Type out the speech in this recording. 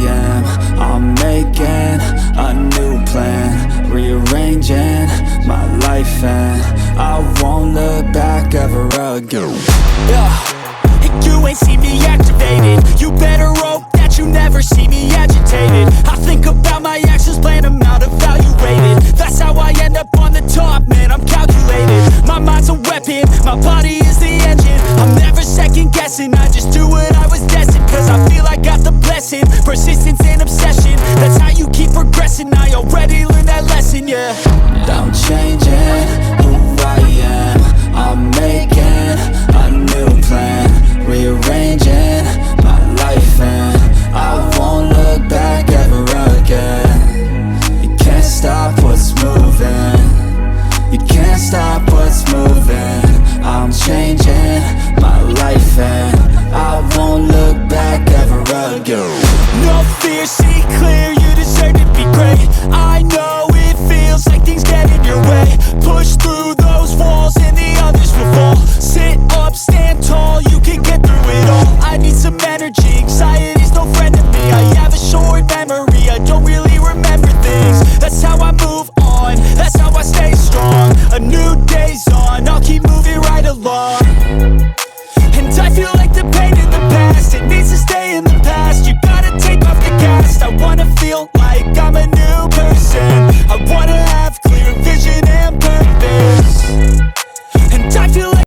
am. I'm making a new plan, rearranging my life, and I won't look back ever again. You ain't see me activated. You better hope that you never see me agitated. I think about my actions, plan them out, evaluated. That's how I end up on the top, man, I'm calculated. My mind's a weapon, my body is the engine. I'm never second guessing, I just do what I was destined. Cause I feel I got the blessing, persistence and obsession. That's how you keep progressing, I already learned that lesson, yeah. I'm changing who I am. I'm making a new plan, rearranging my life, and I won't look back ever again. You can't stop what's moving, you can't stop what's moving. I'm changing my life, and I won't look back ever again. No fear, see clear,